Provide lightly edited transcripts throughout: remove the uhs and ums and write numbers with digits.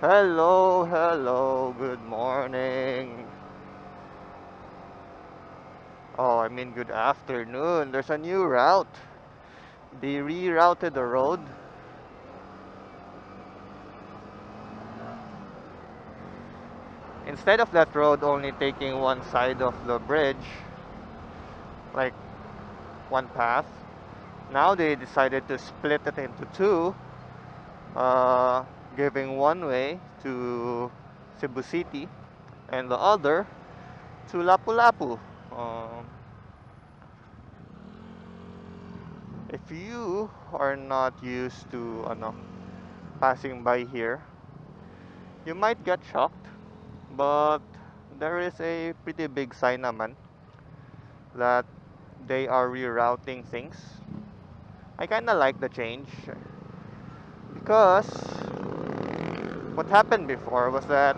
Hello, hello, good morning. Oh, I mean good afternoon. There's a new route. They rerouted the road. Instead of that road only taking one side of the bridge, like one path, now they decided to split it into two, uh, giving one way to Cebu City and the other to Lapu-Lapu. Um, if you are not used to passing by here, you might get shocked, but there is a pretty big sign naman that they are rerouting things. I kinda like the change because what happened before was that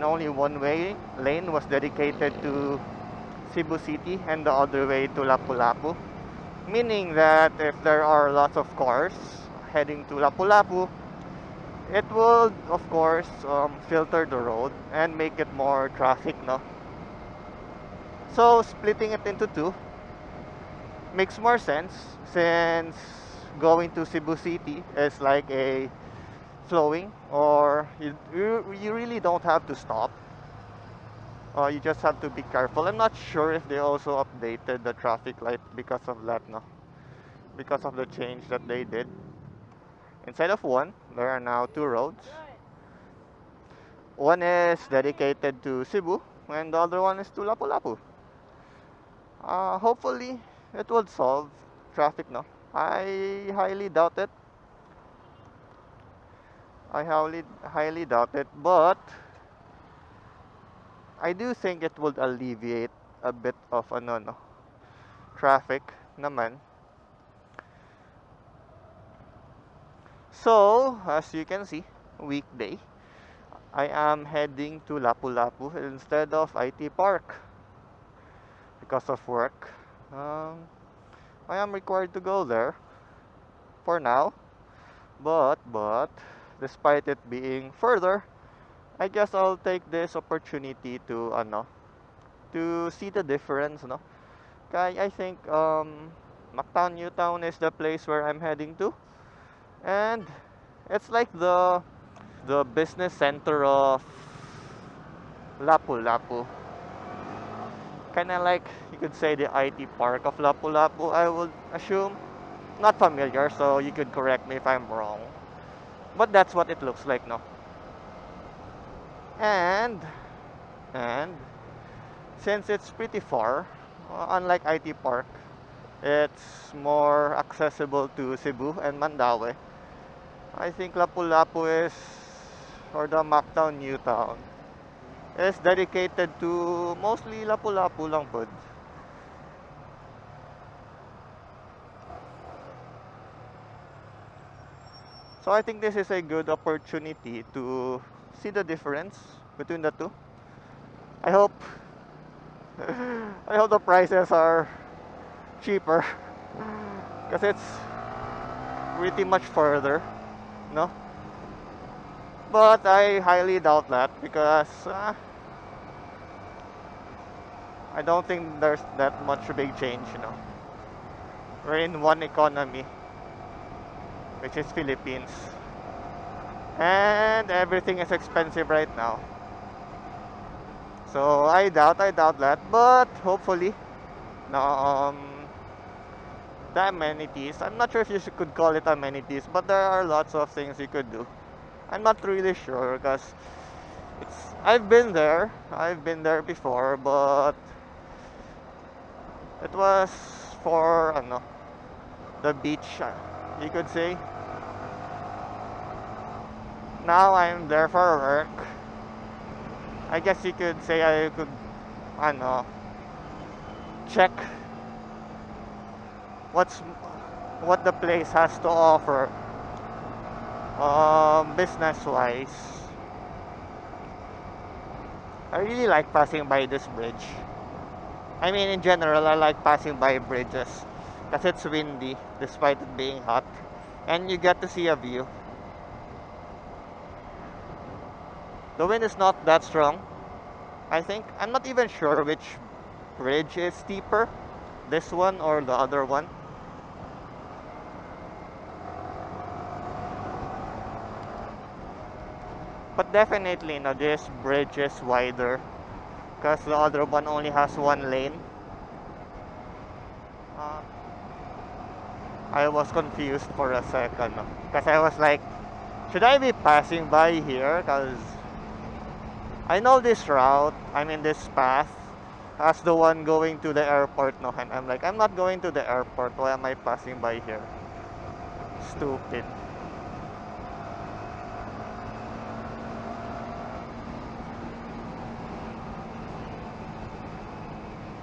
only one way lane was dedicated to Cebu City and the other way to Lapu-Lapu, meaning that if there are lots of cars heading to Lapu-Lapu, it will of course filter the road and make it more traffic, no? So splitting it into two makes more sense since going to Cebu City is like a flowing, or you really don't have to stop. You just have to be careful. I'm not sure if they also updated the traffic light because of that, no? Because of the change that they did. Instead of one, there are now two roads. One is dedicated to Cebu, and the other one is to Lapu-Lapu. Hopefully, it will solve traffic, no? I highly doubt it. I highly doubt it, but I do think it would alleviate a bit of no, traffic naman. So, as you can see, weekday, I am heading to Lapu-Lapu instead of IT Park because of work. Um, I am required to go there for now, but despite it being further, I guess I'll take this opportunity to to see the difference, no? Kaya I think Mactown Newtown is the place where I'm heading to, and it's like the business center of Lapu-Lapu. Kind of like you could say the IT park of Lapu-Lapu, I would assume. Not familiar, so you could correct me if I'm wrong. But that's what it looks like, no? And and since it's pretty far, unlike IT Park, it's more accessible to Cebu and Mandaue. I think Lapu-Lapu is, or the Mactown Newtown, is dedicated to mostly Lapu-Lapu lang pod. So I think this is a good opportunity to see the difference between the two. I hope I hope the prices are cheaper because it's pretty much further, no? But I highly doubt that because I don't think there's that much big change, you know. We're in one economy, which is Philippines, and everything is expensive right now. So I doubt that, but hopefully, no, the amenities. I'm not sure if you could call it amenities, but there are lots of things you could do. I'm not really sure because it's. I've been there. I've been there before, but it was for the beach. You could say. Now I'm there for work. I guess you could say I could, ano, check what's what the place has to offer, business wise. I really like passing by this bridge. I mean, in general, I like passing by bridges because it's windy despite it being hot, and you get to see a view. The wind is not that strong, I think. I'm not even sure which bridge is steeper, this one or the other one. But definitely, no, this bridge is wider because the other one only has one lane. Uh, I was confused for a second because I was like, should I be passing by here? Because I know this route, I mean this path, as the one going to the airport, no? And I'm like, I'm not going to the airport. Why am I passing by here? Stupid.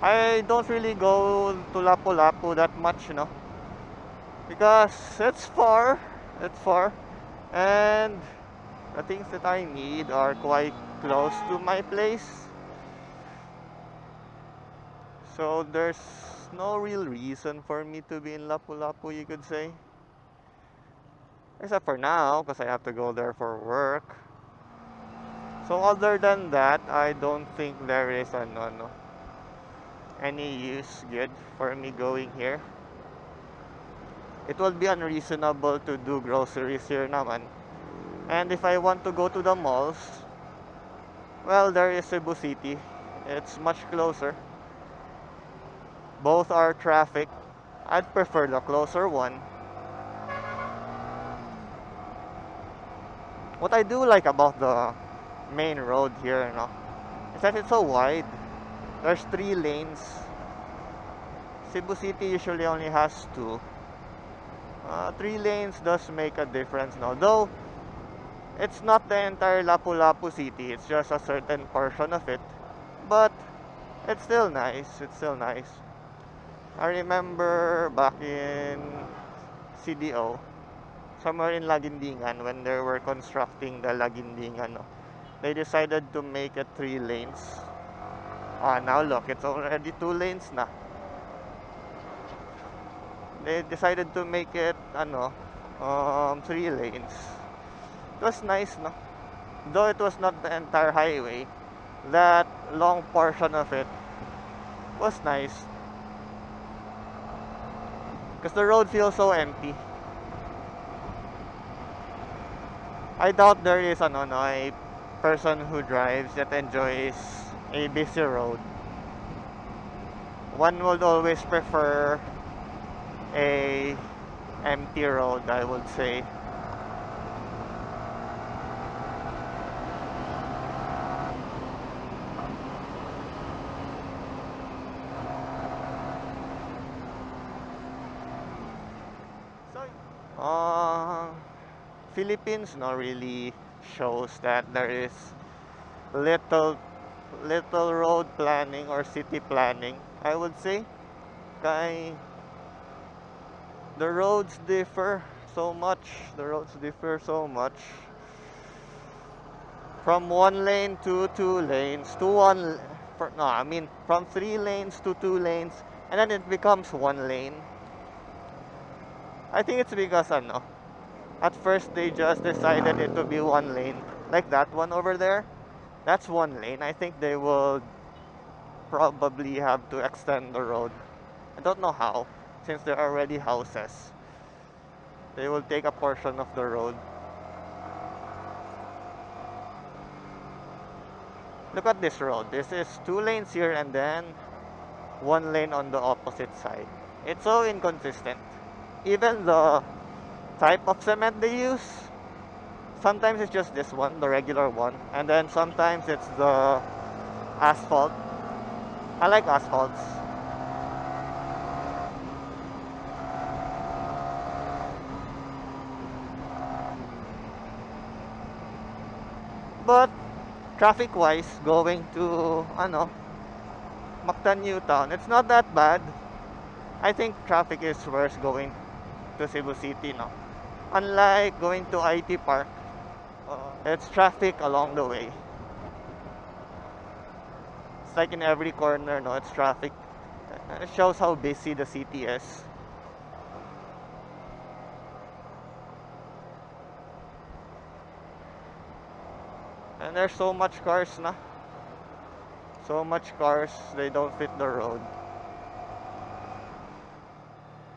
I don't really go to Lapu-Lapu that much, because it's far. It's far. And the things that I need are quite close to my place. So there's no real reason for me to be in Lapu-Lapu, you could say. Except for now, because I have to go there for work. So other than that, I don't think there is any use good for me going here. It would be unreasonable to do groceries here naman. And if I want to go to the malls, well, there is Cebu City. It's much closer. Both are traffic. I'd prefer the closer one. What I do like about the main road here, is that it's so wide. There's 3 lanes. Cebu City usually only has 2. 3 lanes does make a difference now. Though, it's not the entire Lapu-Lapu city. It's just a certain portion of it. But, it's still nice. It's still nice. I remember back in CDO, somewhere in Lagindingan, when they were constructing the Lagindingan, they decided to make it 3 lanes. Now look, it's already 2 lanes na. They decided to make it 3 lanes. It was nice, no? Though it was not the entire highway, that long portion of it was nice. Because the road feels so empty. I doubt there is a person who drives that enjoys a busy road. One would always prefer a empty road, I would say. Philippines really shows that there is little road planning or city planning, I would say. Kay the roads differ so much. The roads differ so much. From 1 lane to 2 lanes to from 3 lanes to 2 lanes, and then it becomes 1 lane. I think it's because at first they just decided it to be 1 lane. Like that one over there, that's 1 lane. I think they will probably have to extend the road. I don't know how, since there are already houses. They will take a portion of the road. Look at this road. This is 2 lanes here and then 1 lane on the opposite side. It's so inconsistent. Even the type of cement they use, sometimes it's just this one, the regular one, and then sometimes it's the asphalt. I like asphalts. But traffic wise, going to Mactan New Town, it's not that bad. I think traffic is worse going to Cebu City, no? Unlike going to IT Park, it's traffic along the way. It's like in every corner, no, it's traffic. It shows how busy the city is. And And there's so much cars na. So much cars, they don't fit the road.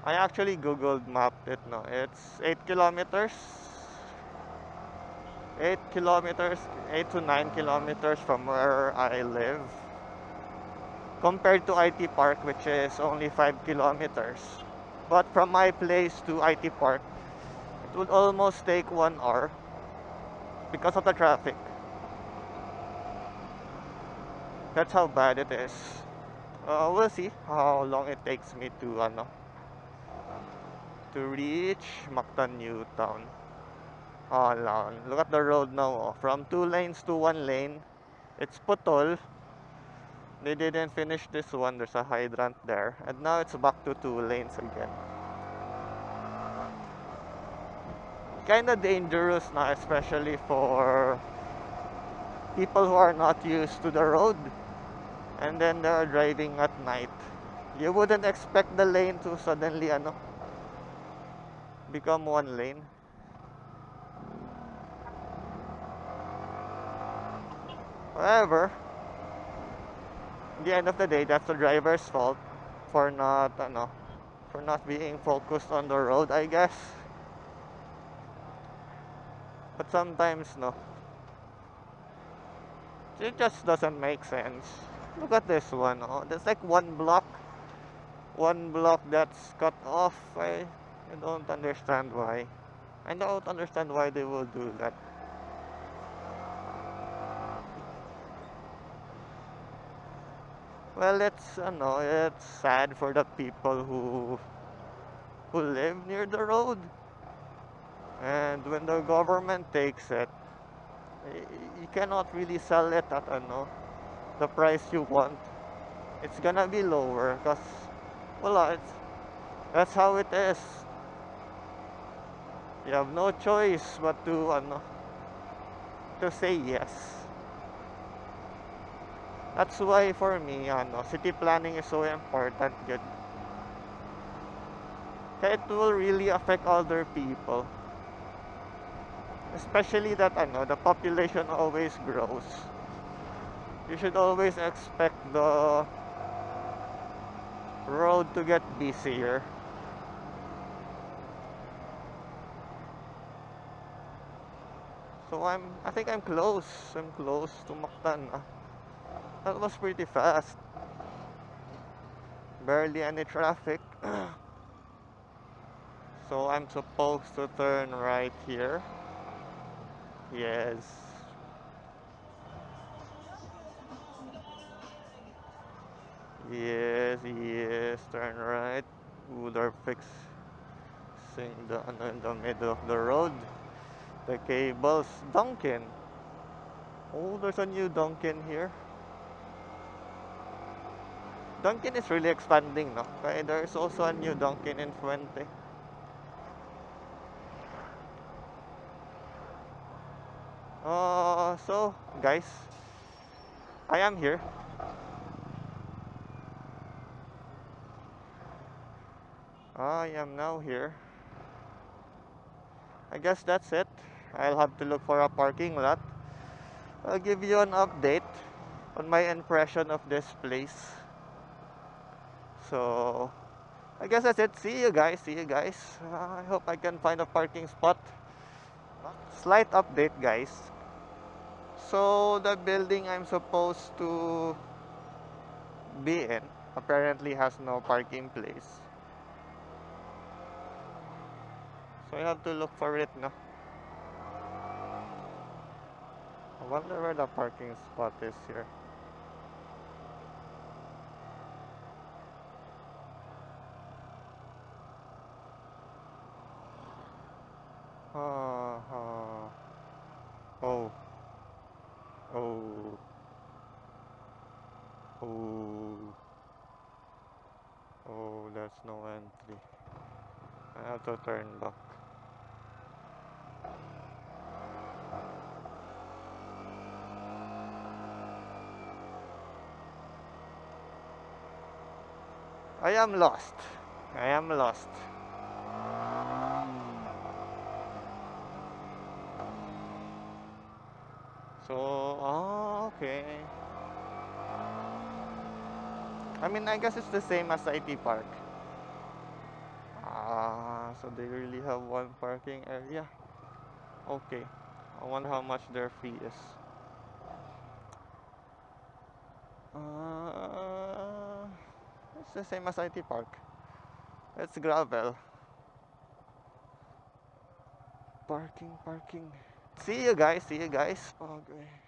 I actually googled mapped it, no. It's 8 kilometers. 8 kilometers, 8 to 9 kilometers from where I live. Compared to IT Park, which is only 5 kilometers. But from my place to IT Park, it would almost take 1 hour because of the traffic. That's how bad it is. We'll see how long it takes me to reach Mactan New Town. Oh, look at the road now. Oh. From 2 lanes to 1 lane. It's putol. They didn't finish this one. There's a hydrant there. And now it's back to 2 lanes again. Kinda dangerous na, especially for people who are not used to the road. And then they're driving at night. You wouldn't expect the lane to suddenly become 1 lane. However, at the end of the day, that's the driver's fault for not being focused on the road, I guess. But sometimes no, it just doesn't make sense. Look at this one. Oh, there's like one block that's cut off. I don't understand why. I don't understand why they will do that. Well, it's sad for the people who live near the road. And when the government takes it, you cannot really sell it at the price you want. It's gonna be lower because, well, that's how it is. You have no choice but to say yes. That's why for me, city planning is so important. Good. Kaya it will really affect other people. Especially that the population always grows. You should always expect the road to get busier. So I think I'm close. I'm close to Mactan. That was pretty fast. Barely any traffic. So I'm supposed to turn right here. Yes. Yes, turn right. Ooh, they're fixing in the middle of the road. The cables. Dunkin'. Oh, there's a new Dunkin' here. Dunkin' is really expanding, no? Okay, there's also a new Dunkin' in Fuente. So, guys, I am here. I am now here. I guess that's it. I'll have to look for a parking lot. I'll give you an update on my impression of this place. So, I guess that's it. See you guys. I hope I can find a parking spot. Slight update, guys. So, the building I'm supposed to be in apparently has no parking place. So, I have to look for it now. I wonder where the parking spot is here. Oh. Oh. Oh. Oh, there's no entry. I have to turn back. I am lost. So, okay. I mean, I guess it's the same as IT Park. So they really have one parking area. Okay. I wonder how much their fee is. Uh, it's the same as IT Park. It's gravel. Parking. See you guys. Okay.